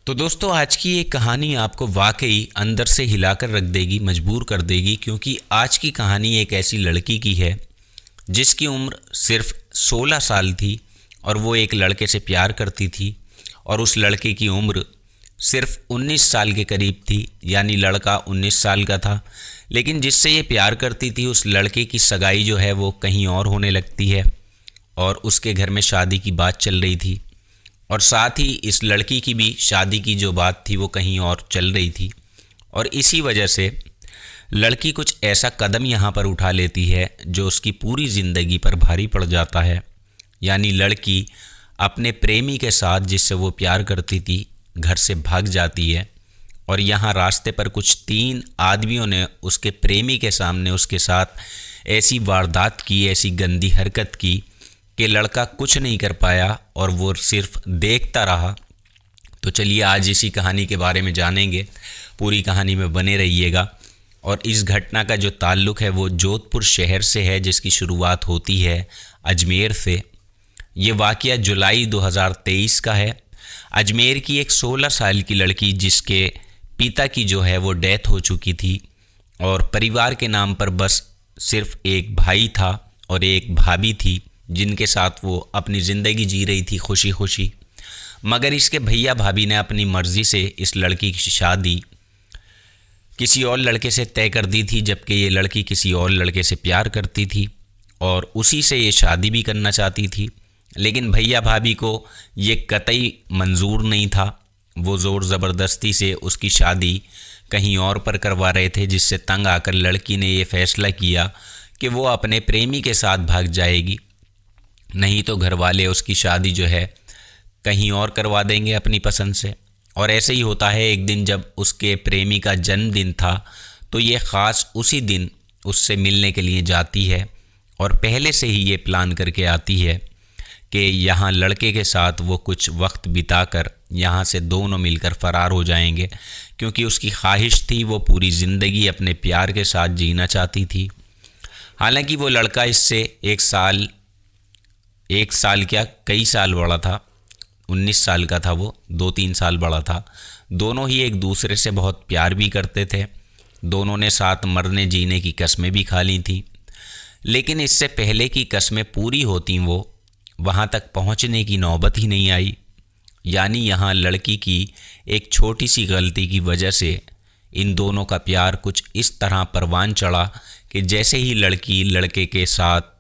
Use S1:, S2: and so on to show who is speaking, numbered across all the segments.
S1: तो दोस्तों आज की ये कहानी आपको वाकई अंदर से हिलाकर रख देगी, मजबूर कर देगी, क्योंकि आज की कहानी एक ऐसी लड़की की है जिसकी उम्र सिर्फ 16 साल थी और वो एक लड़के से प्यार करती थी और उस लड़के की उम्र सिर्फ 19 साल के करीब थी, यानी लड़का 19 साल का था। लेकिन जिससे ये प्यार करती थी उस लड़के की सगाई जो है वो कहीं और होने लगती है और उसके घर में शादी की बात चल रही थी और साथ ही इस लड़की की भी शादी की जो बात थी वो कहीं और चल रही थी। और इसी वजह से लड़की कुछ ऐसा कदम यहाँ पर उठा लेती है जो उसकी पूरी ज़िंदगी पर भारी पड़ जाता है। यानी लड़की अपने प्रेमी के साथ जिससे वो प्यार करती थी घर से भाग जाती है और यहाँ रास्ते पर कुछ 3 आदमियों ने उसके प्रेमी के सामने उसके साथ ऐसी वारदात की, ऐसी गंदी हरकत की कि लड़का कुछ नहीं कर पाया और वो सिर्फ देखता रहा। तो चलिए आज इसी कहानी के बारे में जानेंगे, पूरी कहानी में बने रहिएगा। और इस घटना का जो ताल्लुक़ है वो जोधपुर शहर से है, जिसकी शुरुआत होती है अजमेर से। ये वाक़या जुलाई 2023 का है। अजमेर की एक 16 साल की लड़की जिसके पिता की जो है वो डेथ हो चुकी थी और परिवार के नाम पर बस सिर्फ एक भाई था और एक भाभी थी जिनके साथ वो अपनी ज़िंदगी जी रही थी खुशी खुशी। मगर इसके भैया भाभी ने अपनी मर्ज़ी से इस लड़की की शादी किसी और लड़के से तय कर दी थी, जबकि ये लड़की किसी और लड़के से प्यार करती थी और उसी से ये शादी भी करना चाहती थी। लेकिन भैया भाभी को ये कतई मंजूर नहीं था। वो ज़ोर ज़बरदस्ती से उसकी शादी कहीं और पर करवा रहे थे, जिससे तंग आकर लड़की ने ये फ़ैसला किया कि वो अपने प्रेमी के साथ भाग जाएगी, नहीं तो घर वाले उसकी शादी जो है कहीं और करवा देंगे अपनी पसंद से। और ऐसे ही होता है। एक दिन जब उसके प्रेमी का जन्मदिन था तो ये ख़ास उसी दिन उससे मिलने के लिए जाती है और पहले से ही ये प्लान करके आती है कि यहाँ लड़के के साथ वो कुछ वक्त बिताकर यहाँ से दोनों मिलकर फ़रार हो जाएंगे, क्योंकि उसकी ख्वाहिश थी वो पूरी ज़िंदगी अपने प्यार के साथ जीना चाहती थी। हालांकि वो लड़का इससे एक साल क्या कई साल बड़ा था, 19 साल का था वो, 2-3 साल बड़ा था। दोनों ही एक दूसरे से बहुत प्यार भी करते थे, दोनों ने साथ मरने जीने की कस्में भी खा ली थी। लेकिन इससे पहले की कस्में पूरी होती वो वहाँ तक पहुँचने की नौबत ही नहीं आई। यानी यहाँ लड़की की एक छोटी सी गलती की वजह से इन दोनों का प्यार कुछ इस तरह परवान चढ़ा कि जैसे ही लड़की लड़के के साथ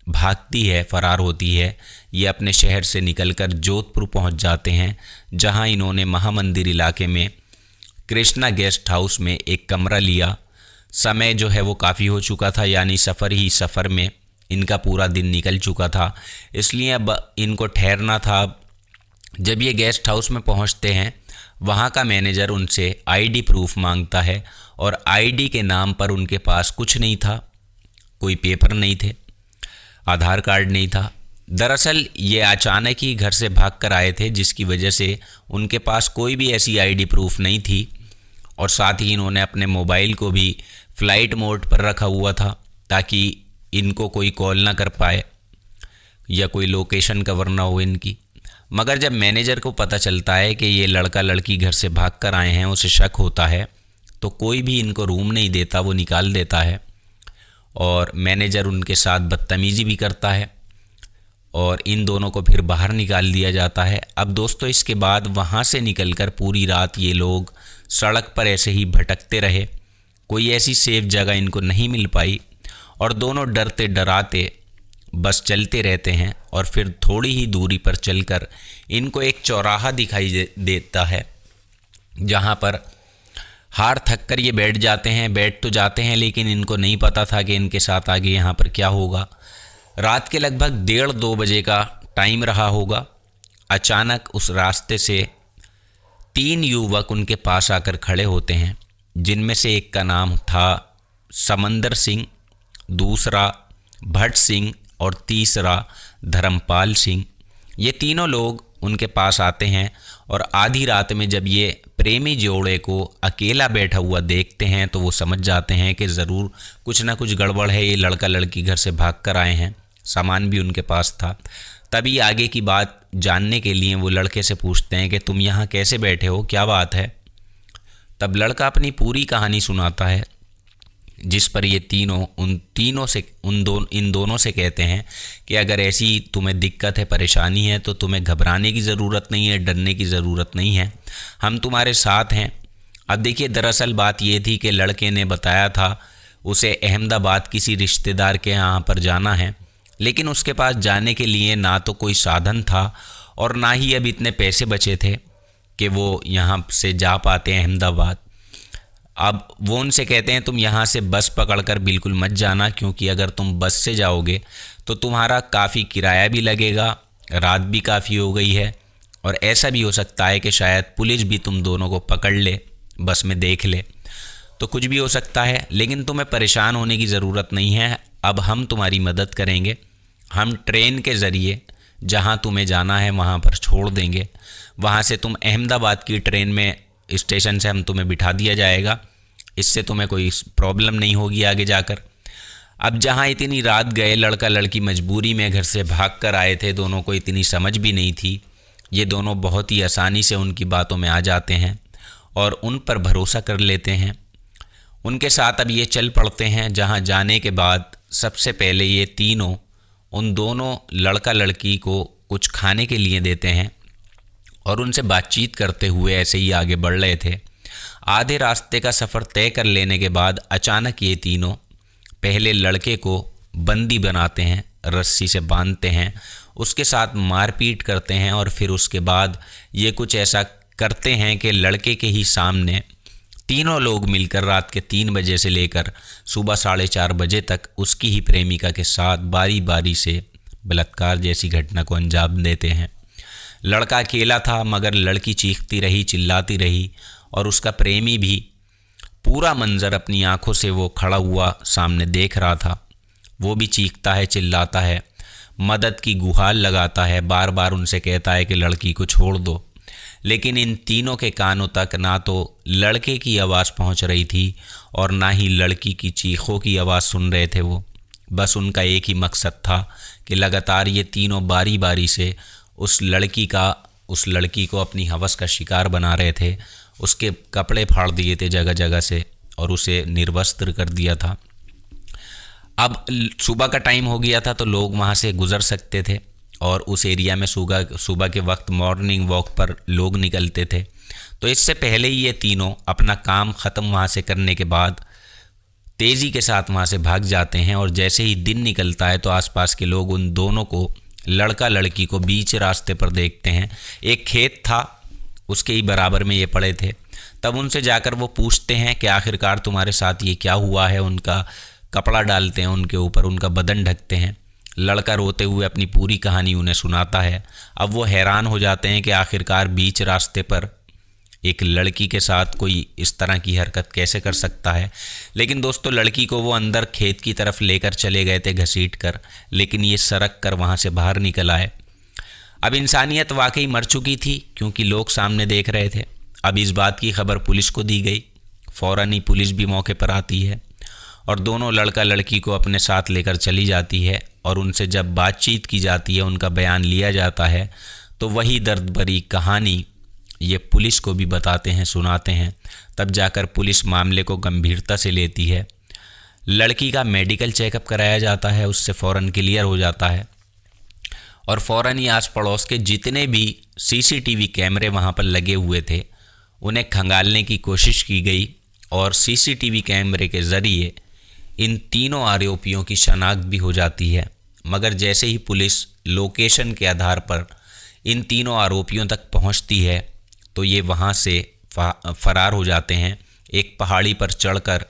S1: भागती है, फ़रार होती है, ये अपने शहर से निकलकर जोधपुर पहुंच जाते हैं, जहां इन्होंने महामंदिर इलाके में कृष्णा गेस्ट हाउस में एक कमरा लिया। समय जो है वो काफ़ी हो चुका था, यानी सफ़र ही सफ़र में इनका पूरा दिन निकल चुका था, इसलिए अब इनको ठहरना था। जब ये गेस्ट हाउस में पहुंचते हैं वहां का मैनेजर उनसे आईडी प्रूफ मांगता है और आईडी के नाम पर उनके पास कुछ नहीं था, कोई पेपर नहीं थे, आधार कार्ड नहीं था। दरअसल ये अचानक ही घर से भाग कर आए थे, जिसकी वजह से उनके पास कोई भी ऐसी आईडी प्रूफ नहीं थी और साथ ही इन्होंने अपने मोबाइल को भी फ़्लाइट मोड पर रखा हुआ था ताकि इनको कोई कॉल ना कर पाए या कोई लोकेशन कवर ना हो इनकी। मगर जब मैनेजर को पता चलता है कि ये लड़का लड़की घर से भाग कर आए हैं, उसे शक होता है, तो कोई भी इनको रूम नहीं देता, वो निकाल देता है और मैनेजर उनके साथ बदतमीज़ी भी करता है और इन दोनों को फिर बाहर निकाल दिया जाता है। अब दोस्तों इसके बाद वहाँ से निकलकर पूरी रात ये लोग सड़क पर ऐसे ही भटकते रहे, कोई ऐसी सेफ जगह इनको नहीं मिल पाई और दोनों डरते डराते बस चलते रहते हैं। और फिर थोड़ी ही दूरी पर चलकर इनको एक चौराहा दिखाई देता है, जहाँ पर हार थक कर ये बैठ जाते हैं। बैठ तो जाते हैं लेकिन इनको नहीं पता था कि इनके साथ आगे यहाँ पर क्या होगा। रात के लगभग 1:30-2 बजे का टाइम रहा होगा। अचानक उस रास्ते से 3 युवक उनके पास आकर खड़े होते हैं, जिनमें से एक का नाम था समंदर सिंह, दूसरा भट्ट सिंह और तीसरा धर्मपाल सिंह। ये तीनों लोग उनके पास आते हैं और आधी रात में जब ये प्रेमी जोड़े को अकेला बैठा हुआ देखते हैं तो वो समझ जाते हैं कि ज़रूर कुछ ना कुछ गड़बड़ है, ये लड़का लड़की घर से भाग कर आए हैं, सामान भी उनके पास था। तभी आगे की बात जानने के लिए वो लड़के से पूछते हैं कि तुम यहाँ कैसे बैठे हो, क्या बात है। तब लड़का अपनी पूरी कहानी सुनाता है, जिस पर ये तीनों इन दोनों से कहते हैं कि अगर ऐसी तुम्हें दिक्कत है, परेशानी है, तो तुम्हें घबराने की ज़रूरत नहीं है, डरने की ज़रूरत नहीं है, हम तुम्हारे साथ हैं। अब देखिए, दरअसल बात ये थी कि लड़के ने बताया था उसे अहमदाबाद किसी रिश्तेदार के यहाँ पर जाना है, लेकिन उसके पास जाने के लिए ना तो कोई साधन था और ना ही अब इतने पैसे बचे थे कि वो यहाँ से जा पाते हैं अहमदाबाद। अब वो उनसे कहते हैं तुम यहाँ से बस पकड़कर बिल्कुल मत जाना, क्योंकि अगर तुम बस से जाओगे तो तुम्हारा काफ़ी किराया भी लगेगा, रात भी काफ़ी हो गई है, और ऐसा भी हो सकता है कि शायद पुलिस भी तुम दोनों को पकड़ ले, बस में देख ले, तो कुछ भी हो सकता है। लेकिन तुम्हें परेशान होने की ज़रूरत नहीं है, अब हम तुम्हारी मदद करेंगे। हम ट्रेन के ज़रिए जहाँ तुम्हें जाना है वहाँ पर छोड़ देंगे, वहाँ से तुम अहमदाबाद की ट्रेन में स्टेशन से हम तुम्हें बिठा दिया जाएगा, इससे तुम्हें कोई प्रॉब्लम नहीं होगी आगे जाकर। अब जहाँ इतनी रात गए, लड़का लड़की मजबूरी में घर से भाग कर आए थे, दोनों को इतनी समझ भी नहीं थी, ये दोनों बहुत ही आसानी से उनकी बातों में आ जाते हैं और उन पर भरोसा कर लेते हैं। उनके साथ अब ये चल पड़ते हैं, जहाँ जाने के बाद सबसे पहले ये तीनों उन दोनों लड़का लड़की को कुछ खाने के लिए देते हैं और उनसे बातचीत करते हुए ऐसे ही आगे बढ़ रहे थे। आधे रास्ते का सफ़र तय कर लेने के बाद अचानक ये तीनों पहले लड़के को बंदी बनाते हैं, रस्सी से बांधते हैं, उसके साथ मारपीट करते हैं और फिर उसके बाद ये कुछ ऐसा करते हैं कि लड़के के ही सामने तीनों लोग मिलकर रात के 3 बजे से लेकर सुबह 4:30 बजे तक उसकी ही प्रेमिका के साथ बारी बारी से बलात्कार जैसी घटना को अंजाम देते हैं। लड़का अकेला था, मगर लड़की चीखती रही, चिल्लाती रही, और उसका प्रेमी भी पूरा मंजर अपनी आंखों से वो खड़ा हुआ सामने देख रहा था। वो भी चीखता है, चिल्लाता है, मदद की गुहार लगाता है, बार बार उनसे कहता है कि लड़की को छोड़ दो। लेकिन इन तीनों के कानों तक ना तो लड़के की आवाज़ पहुंच रही थी और ना ही लड़की की चीखों की आवाज़ सुन रहे थे वो। बस उनका एक ही मकसद था कि लगातार ये तीनों बारी बारी से उस लड़की को अपनी हवस का शिकार बना रहे थे। उसके कपड़े फाड़ दिए थे जगह जगह से और उसे निर्वस्त्र कर दिया था। अब सुबह का टाइम हो गया था, तो लोग वहाँ से गुज़र सकते थे और उस एरिया में सुबह के वक्त मॉर्निंग वॉक पर लोग निकलते थे। तो इससे पहले ही ये तीनों अपना काम ख़त्म वहाँ से करने के बाद तेज़ी के साथ वहाँ से भाग जाते हैं, और जैसे ही दिन निकलता है तो आसपास के लोग उन दोनों को, लड़का लड़की को, बीच रास्ते पर देखते हैं। एक खेत था, उसके ही बराबर में ये पड़े थे। तब उनसे जाकर वो पूछते हैं कि आखिरकार तुम्हारे साथ ये क्या हुआ है। उनका कपड़ा डालते हैं उनके ऊपर, उनका बदन ढकते हैं। लड़का रोते हुए अपनी पूरी कहानी उन्हें सुनाता है। अब वो हैरान हो जाते हैं कि आखिरकार बीच रास्ते पर एक लड़की के साथ कोई इस तरह की हरकत कैसे कर सकता है। लेकिन दोस्तों, लड़की को वो अंदर खेत की तरफ लेकर चले गए थे घसीट कर, लेकिन ये सरक कर वहाँ से बाहर निकल आए। अब इंसानियत वाकई मर चुकी थी, क्योंकि लोग सामने देख रहे थे। अब इस बात की खबर पुलिस को दी गई। फ़ौरन ही पुलिस भी मौके पर आती है और दोनों लड़का लड़की को अपने साथ लेकर चली जाती है, और उनसे जब बातचीत की जाती है, उनका बयान लिया जाता है, तो वही दर्द भरी कहानी ये पुलिस को भी बताते हैं, सुनाते हैं। तब जाकर पुलिस मामले को गंभीरता से लेती है। लड़की का मेडिकल चेकअप कराया जाता है, उससे फ़ौरन क्लियर हो जाता है, और फ़ौरन ही आस पड़ोस के जितने भी सीसीटीवी कैमरे वहाँ पर लगे हुए थे उन्हें खंगालने की कोशिश की गई, और सीसीटीवी कैमरे के ज़रिए इन तीनों आरोपियों की शनाख्त भी हो जाती है। मगर जैसे ही पुलिस लोकेशन के आधार पर इन तीनों आरोपियों तक पहुंचती है, तो ये वहां से फरार हो जाते हैं। एक पहाड़ी पर चढ़कर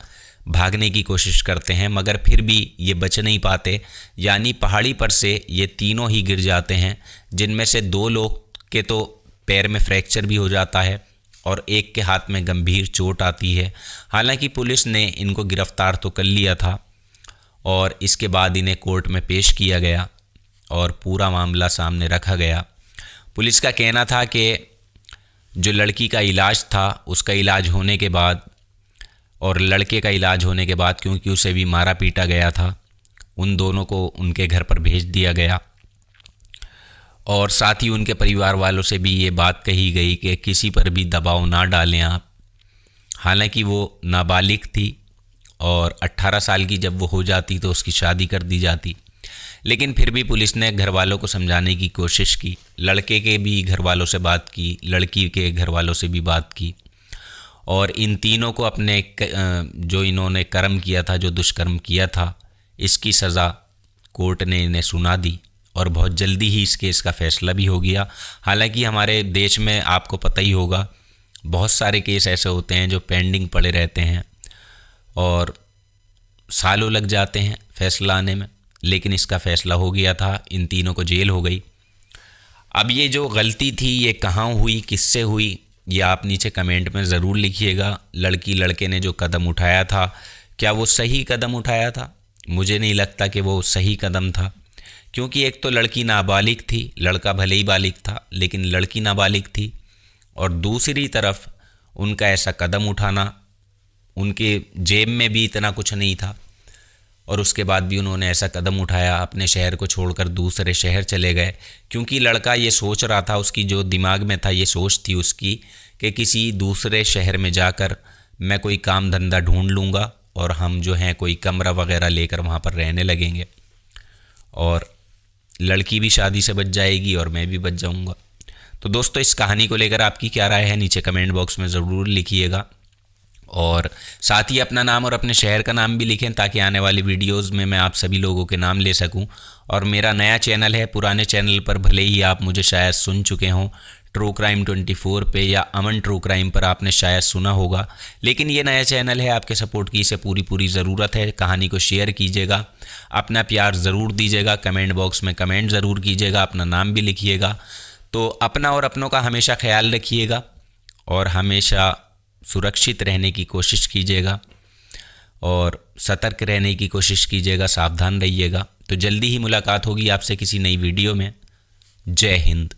S1: भागने की कोशिश करते हैं, मगर फिर भी ये बच नहीं पाते, यानी पहाड़ी पर से ये तीनों ही गिर जाते हैं, जिनमें से 2 लोग के तो पैर में फ्रैक्चर भी हो जाता है और एक के हाथ में गंभीर चोट आती है। हालांकि पुलिस ने इनको गिरफ्तार तो कर लिया था और इसके बाद इन्हें कोर्ट में पेश किया गया और पूरा मामला सामने रखा गया। पुलिस का कहना था कि जो लड़की का इलाज था, उसका इलाज होने के बाद और लड़के का इलाज होने के बाद, क्योंकि उसे भी मारा पीटा गया था, उन दोनों को उनके घर पर भेज दिया गया। और साथ ही उनके परिवार वालों से भी ये बात कही गई कि किसी पर भी दबाव ना डालें आप। हालांकि वो नाबालिग थी और 18 साल की जब वो हो जाती तो उसकी शादी कर दी जाती, लेकिन फिर भी पुलिस ने घर वालों को समझाने की कोशिश की। लड़के के भी घर वालों से बात की, लड़की के घर वालों से भी बात की, और इन तीनों को अपने जो इन्होंने कर्म किया था, जो दुष्कर्म किया था, इसकी सज़ा कोर्ट ने इन्हें सुना दी और बहुत जल्दी ही इस केस का फैसला भी हो गया। हालांकि हमारे देश में आपको पता ही होगा बहुत सारे केस ऐसे होते हैं जो पेंडिंग पड़े रहते हैं और सालों लग जाते हैं फैसला आने में, लेकिन इसका फैसला हो गया था, इन तीनों को जेल हो गई। अब ये जो गलती थी ये कहाँ हुई, किससे हुई, ये आप नीचे कमेंट में ज़रूर लिखिएगा। लड़की लड़के ने जो कदम उठाया था, क्या वो सही कदम उठाया था? मुझे नहीं लगता कि वो सही कदम था, क्योंकि एक तो लड़की नाबालिग थी, लड़का भले ही बालिग था लेकिन लड़की नाबालिग थी, और दूसरी तरफ उनका ऐसा कदम उठाना, उनके जेब में भी इतना कुछ नहीं था और उसके बाद भी उन्होंने ऐसा कदम उठाया, अपने शहर को छोड़कर दूसरे शहर चले गए। क्योंकि लड़का ये सोच रहा था, उसकी जो दिमाग में था ये सोच थी उसकी कि किसी दूसरे शहर में जाकर मैं कोई काम धंधा ढूंढ लूँगा और हम जो हैं कोई कमरा वगैरह लेकर वहाँ पर रहने लगेंगे और लड़की भी शादी से बच जाएगी और मैं भी बच जाऊँगा। तो दोस्तों, इस कहानी को लेकर आपकी क्या राय है नीचे कमेंट बॉक्स में ज़रूर लिखिएगा, और साथ ही अपना नाम और अपने शहर का नाम भी लिखें ताकि आने वाली वीडियोस में मैं आप सभी लोगों के नाम ले सकूं। और मेरा नया चैनल है, पुराने चैनल पर भले ही आप मुझे शायद सुन चुके हों, ट्रू क्राइम 24 पे या अमन ट्रू क्राइम पर आपने शायद सुना होगा, लेकिन ये नया चैनल है, आपके सपोर्ट की इसे पूरी ज़रूरत है। कहानी को शेयर कीजिएगा, अपना प्यार ज़रूर दीजिएगा, कमेंट बॉक्स में कमेंट ज़रूर कीजिएगा, अपना नाम भी लिखिएगा। तो अपना और अपनों का हमेशा ख्याल रखिएगा और हमेशा सुरक्षित रहने की कोशिश कीजिएगा और सतर्क रहने की कोशिश कीजिएगा, सावधान रहिएगा। तो जल्दी ही मुलाकात होगी आपसे किसी नई वीडियो में। जय हिंद।